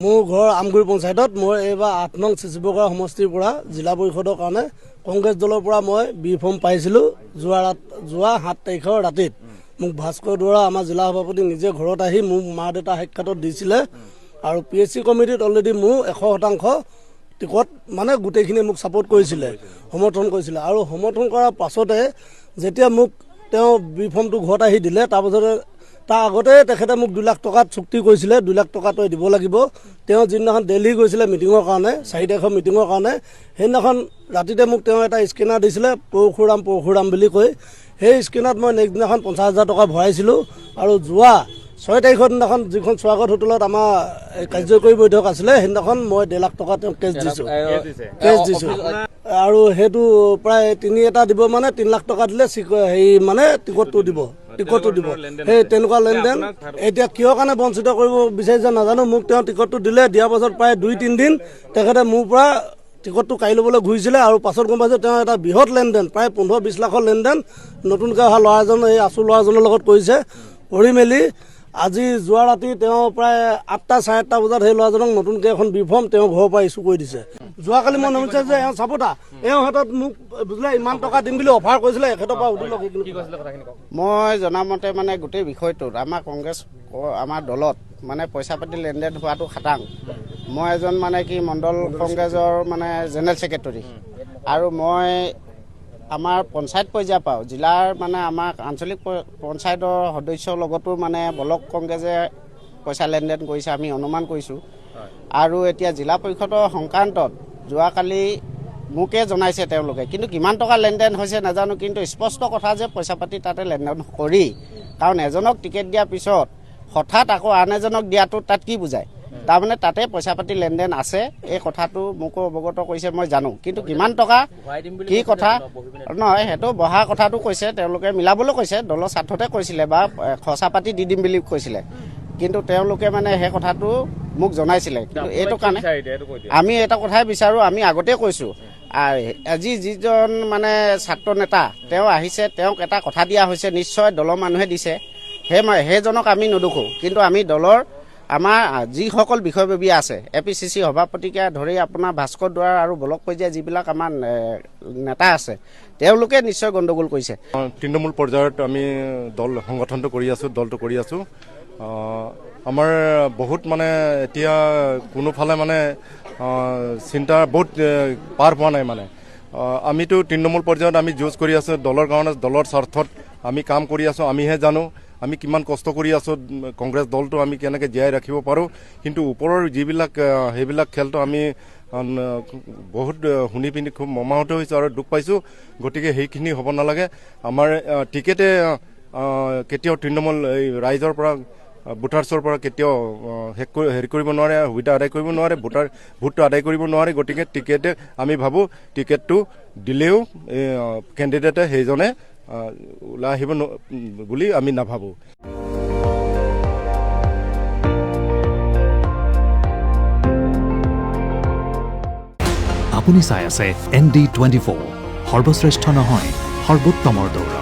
মোৰ ঘৰ আমগুৰি পঞ্চায়তত মই এইবাৰ ৮ নং চিচিবগৰা সমষ্টিৰ পৰা জিলা পৰিষদৰ কাৰণে কংগ্ৰেছ দলৰ পৰা মই বি ফৰ্ম পাইছিলোঁ যোৱা ৭ তাৰিখৰ ৰাতিত। মোক ভাস্কৰ দুৱৰা আমাৰ জিলা সভাপতি নিজে ঘৰত আহি মোক মা দেউতা সাক্ষাতত দিছিলে আৰু PSC কমিটিত অলৰেডি মোৰ 100% টিকট মানে গোটেইখিনি মোক ছাপোৰ্ট কৰিছিলে, সমৰ্থন কৰিছিলে আৰু সমৰ্থন কৰাৰ পাছতে যেতিয়া মোক তেওঁ বি ফৰ্মটো ঘৰত আহি দিলে তাৰপাছতে তাৰ আগতে তেখেতে মোক 2 লাখ টকাত চুক্তি কৰিছিলে, 2 লাখ টকা তই দিব লাগিব। তেওঁ যিদিনাখন দিল্লী গৈছিলে মিটিঙৰ কাৰণে 4 তাৰিখৰ মিটিঙৰ কাৰণে সেইদিনাখন ৰাতিতে মোক তেওঁ এটা স্কেনাৰ দিছিলে পৰশুৰাম বুলি কৈ। সেই স্কেনাৰত মই নেক্সট দিনাখন 50,000 টকা ভৰাইছিলোঁ আৰু যোৱা 6 তাৰিখৰ দিনাখন যিখন স্বাগত হোটেলত আমাৰ কাৰ্যকৰী বৈঠক আছিলে সেইদিনাখন মই 1.5 লাখ টকা তেওঁক কেছ দিছোঁ আৰু সেইটো প্ৰায় 3 এটা দিব মানে 3 লাখ টকা দিলে হেৰি মানে টিকটটো দিব সেই তেনেকুৱা লেনদেন। এতিয়া কিয় কাৰণে বঞ্চিত কৰিব বিচাৰিছে নাজানো। মোক তেওঁ টিকটটো দিলে, দিয়াৰ পাছত প্ৰায় 2-3 দিন তেখেতে মোৰ পৰা টিকটটো কাঢ়ি ল'বলৈ ঘূৰিছিলে আৰু পাছত গম পাইছোঁ তেওঁ এটা বৃহৎ লেনদেন প্ৰায় 15-20 লাখৰ লেনদেন নতুনকৈ অহা ল'ৰাজন এই আচু ল'ৰাজনৰ লগত কৰিছে। কৰি মেলি আজি যোৱা ৰাতি তেওঁ প্ৰায় 8টা-8:30 বজাত সেই ল'ৰাজনক নতুনকৈ এখন বি ফৰ্ম তেওঁ ঘৰৰ পৰা ইছ্যু কৰি দিছে। যোৱাকালি মই নমিছে যে এওঁ চাপোতা এওঁ হাতত মোক বুজিলে ইমান টকা দিম বুলি অফাৰ কৰিছিলে, এখেতৰ পৰা সুধি লওক। মই জনামতে মানে গোটেই বিষয়টোত আমাৰ কংগ্ৰেছ আমাৰ দলত মানে পইচা পাতি লেনদেন হোৱাটো খাটাং। মই এজন মানে কি মণ্ডল কংগ্ৰেছৰ মানে জেনেৰেল ছেক্ৰেটৰী আৰু মই আমাৰ পঞ্চায়ত পৰ্যায়ৰ পৰাও জিলাৰ মানে আমাৰ আঞ্চলিক পঞ্চায়তৰ সদস্যৰ লগতো মানে ব্লক কংগ্ৰেছে পইচা লেনদেন কৰিছে আমি অনুমান কৰিছোঁ। আৰু এতিয়া জিলা পৰিষদৰ সংক্ৰান্তত যোৱাকালি মোকে জনাইছে তেওঁলোকে, কিন্তু কিমান টকা লেনদেন হৈছে নাজানো, কিন্তু স্পষ্ট কথা যে পইচা পাতি তাতে লেনদেন কৰি, কাৰণ এজনক টিকেট দিয়াৰ পিছত হঠাৎ আকৌ আন এজনক দিয়াটো তাত কি বুজায়, তাৰমানে তাতে পইচা পাতি লেনদেন আছে এই কথাটো মোকো অৱগত কৰিছে মই জানো। কিন্তু কিমান টকা কি কথা নহয় সেইটো বহা কথাটো কৈছে, তেওঁলোকে মিলাবলৈ কৈছে, দলৰ স্বাৰ্থতে কৈছিলে বা খৰচা পাতি দি দিম বুলি কৈছিলে, কিন্তু তেওঁলোকে মানে সেই কথাটো মোক জনাইছিলে। কিন্তু এইটো কাৰণে আমি এটা কথাই বিচাৰোঁ, আমি আগতে কৈছোঁ আজি যিজন মানে ছাত্ৰ নেতা তেওঁ আহিছে, তেওঁক এটা কথা দিয়া হৈছে, নিশ্চয় দলৰ মানুহে দিছে, সেইজনক আমি নদোখোঁ। কিন্তু আমি দলৰ আমাৰ যিসকল বিষয়ববীয়া আছে APCC সভাপতিকে ধৰি আপোনাৰ ভাস্কৰ দুৱৰা আৰু ব্লক পৰ্যায়ৰ যিবিলাক আমাৰ নেতা আছে তেওঁলোকে নিশ্চয় গণ্ডগোল কৰিছে। তৃণমূল পৰ্যায়ত আমি দল সংগঠনটো কৰি আছোঁ, দলটো কৰি আছোঁ। আমাৰ বহুত মানে এতিয়া কোনোফালে মানে চিন্তা বহুত পাৰ পোৱা নাই। মানে আমিতো তৃণমূল পৰ্যায়ত আমি যুঁজ কৰি আছোঁ, দলৰ কাৰণে দলৰ স্বাৰ্থত আমি কাম কৰি আছোঁ। আমিহে জানো আমি কিমান কষ্ট কৰি আছোঁ, কংগ্ৰেছ দলটো আমি কেনেকৈ জীয়াই ৰাখিব পাৰোঁ। কিন্তু ওপৰৰ যিবিলাক সেইবিলাক খেলটো আমি বহুত শুনি পিনি খুব মৰ্মাহত হৈছোঁ আৰু দুখ পাইছোঁ। গতিকে সেইখিনি হ'ব নালাগে। আমাৰ টিকেটে কেতিয়াও তৃণমূল এই ৰাইজৰ পৰা ভোটাৰ্ছৰ পৰা কেতিয়াও হেৰি কৰিব নোৱাৰে, সুবিধা আদায় কৰিব নোৱাৰে, ভোটটো আদায় কৰিব নোৱাৰে। গতিকে টিকেটে আমি ভাবোঁ টিকেটটো দিলেও কেণ্ডিডেটে সেইজনে ওলাই আহিব বুলি আমি নাভাবোঁ। আপুনি চাই আছে ND24, সৰ্বশ্ৰেষ্ঠ নহয় সৰ্বোত্তমৰ দৌৰ।